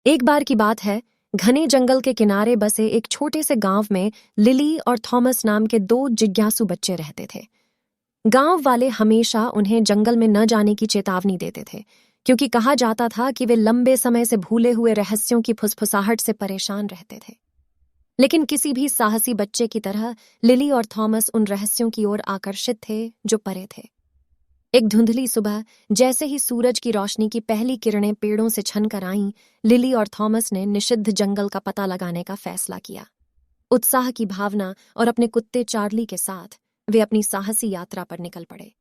एक बार की बात है, घने जंगल के किनारे बसे एक छोटे से गांव में लिली और थॉमस नाम के दो जिज्ञासु बच्चे रहते थे। गांव वाले हमेशा उन्हें जंगल में न जाने की चेतावनी देते थे, क्योंकि कहा जाता था कि वे लंबे समय से भूले हुए रहस्यों की फुसफुसाहट से परेशान रहते थे। लेकिन किसी भी साहसी बच्चे की तरह लिली और थॉमस उन रहस्यों की ओर आकर्षित थे जो परे थे। एक धुंधली सुबह, जैसे ही सूरज की रोशनी की पहली किरणें पेड़ों से छनकर आईं, लिली और थॉमस ने निषिद्ध जंगल का पता लगाने का फैसला किया। उत्साह की भावना और अपने कुत्ते चार्ली के साथ वे अपनी साहसी यात्रा पर निकल पड़े।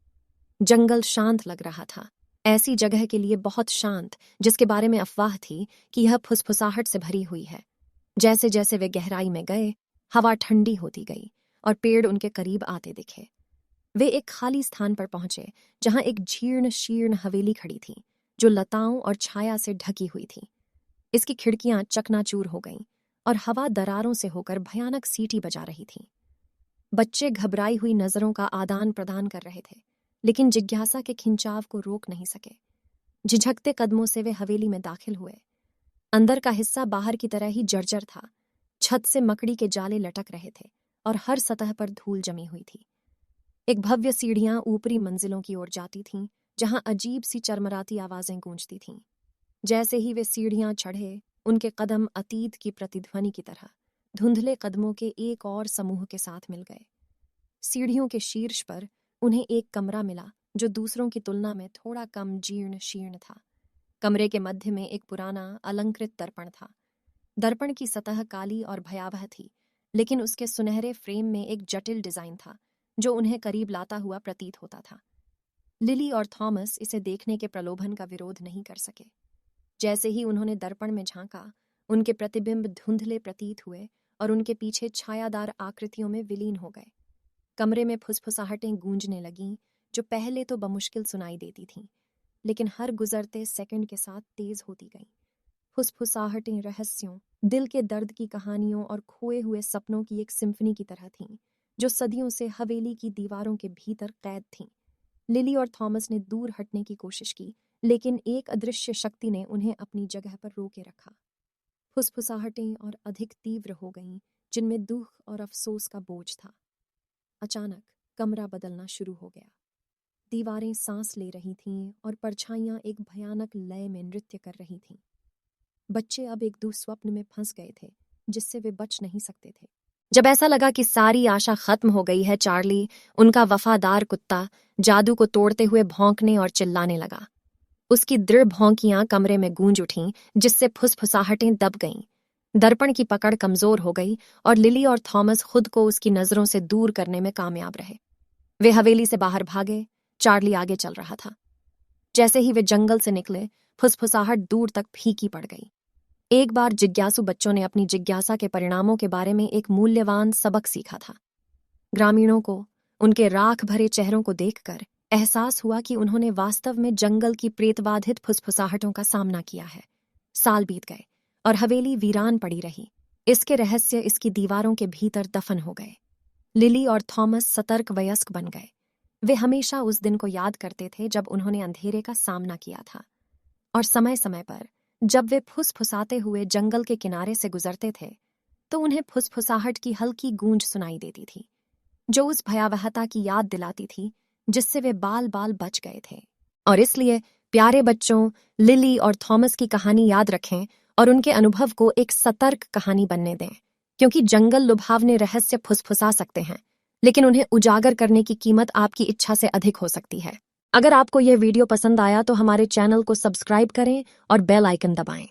जंगल शांत लग रहा था, ऐसी जगह के लिए बहुत शांत जिसके बारे में अफवाह थी कि यह फुसफुसाहट से भरी हुई है। जैसे जैसे वे गहराई में गए, हवा ठंडी होती गई और पेड़ उनके करीब आते दिखे। वे एक खाली स्थान पर पहुंचे जहां एक जीर्ण शीर्ण हवेली खड़ी थी, जो लताओं और छाया से ढकी हुई थी। इसकी खिड़कियां चकनाचूर हो गईं और हवा दरारों से होकर भयानक सीटी बजा रही थी। बच्चे घबराई हुई नजरों का आदान प्रदान कर रहे थे, लेकिन जिज्ञासा के खिंचाव को रोक नहीं सके। झिझकते कदमों से वे हवेली में दाखिल हुए। अंदर का हिस्सा बाहर की तरह ही जर्जर था। छत से मकड़ी के जाले लटक रहे थे और हर सतह पर धूल जमी हुई थी। एक भव्य सीढ़ियां ऊपरी मंजिलों की ओर जाती थीं, जहां अजीब सी चरमराती आवाजें गूंजती थीं। जैसे ही वे सीढ़ियां चढ़े, उनके कदम अतीत की प्रतिध्वनि की तरह धुंधले कदमों के एक और समूह के साथ मिल गए। सीढ़ियों के शीर्ष पर उन्हें एक कमरा मिला जो दूसरों की तुलना में थोड़ा कम जीर्ण शीर्ण था। कमरे के मध्य में एक पुराना अलंकृत दर्पण था। दर्पण की सतह काली और भयावह थी, लेकिन उसके सुनहरे फ्रेम में एक जटिल डिजाइन था जो उन्हें करीब लाता हुआ प्रतीत होता था। लिली और थॉमस इसे देखने के प्रलोभन का विरोध नहीं कर सके। जैसे ही उन्होंने दर्पण में झांका, उनके प्रतिबिंब धुंधले प्रतीत हुए और उनके पीछे छायादार आकृतियों में विलीन हो गए। कमरे में फुसफुसाहटें गूंजने लगीं, जो पहले तो बमुश्किल सुनाई देती थीं, लेकिन हर गुजरते सेकंड के साथ तेज होती गईं। फुसफुसाहटें रहस्यों, दिल के दर्द की कहानियों और खोए हुए सपनों की एक सिम्फनी की तरह थीं, जो सदियों से हवेली की दीवारों के भीतर कैद थीं। लिली और थॉमस ने दूर हटने की कोशिश की, लेकिन एक अदृश्य शक्ति ने उन्हें अपनी जगह पर रोके रखा। फुसफुसाहटें और अधिक तीव्र हो गईं, जिनमें दुख और अफसोस का बोझ था। अचानक कमरा बदलना शुरू हो गया। दीवारें सांस ले रही थीं और परछाइयां एक भयानक लय में नृत्य कर रही थीं। बच्चे अब एक दुःस्वप्न में फंस गए थे, जिससे वे बच नहीं सकते थे। जब ऐसा लगा कि सारी आशा खत्म हो गई है, चार्ली, उनका वफादार कुत्ता, जादू को तोड़ते हुए भौंकने और चिल्लाने लगा। उसकी दृढ़ भौंकियां कमरे में गूंज उठीं, जिससे फुसफुसाहटें दब गईं। दर्पण की पकड़ कमजोर हो गई और लिली और थॉमस खुद को उसकी नजरों से दूर करने में कामयाब रहे। वे हवेली से बाहर भागे। चार्ली आगे चल रहा था। जैसे ही वे जंगल से निकले, फुसफुसाहट दूर तक फीकी पड़ गई। एक बार जिज्ञासु बच्चों ने अपनी जिज्ञासा के परिणामों के बारे में एक मूल्यवान सबक सीखा था। ग्रामीणों को उनके राख भरे चेहरों को देखकर एहसास हुआ कि उन्होंने वास्तव में जंगल की प्रेतबाधित फुसफुसाहटों का सामना किया है। साल बीत गए और हवेली वीरान पड़ी रही। इसके रहस्य इसकी दीवारों के भीतर दफन हो गए। लिली और थॉमस सतर्क वयस्क बन गए। वे हमेशा उस दिन को याद करते थे जब उन्होंने अंधेरे का सामना किया था, और समय समय पर जब वे फुसफुसाते हुए जंगल के किनारे से गुजरते थे, तो उन्हें फुसफुसाहट की हल्की गूंज सुनाई देती थी, जो उस भयावहता की याद दिलाती थी जिससे वे बाल बाल बच गए थे। और इसलिए प्यारे बच्चों, लिली और थॉमस की कहानी याद रखें और उनके अनुभव को एक सतर्क कहानी बनने दें, क्योंकि जंगल लुभावने रहस्य फुसफुसा सकते हैं, लेकिन उन्हें उजागर करने की कीमत आपकी इच्छा से अधिक हो सकती है। अगर आपको यह वीडियो पसंद आया तो हमारे चैनल को सब्सक्राइब करें और बेल आइकन दबाएं।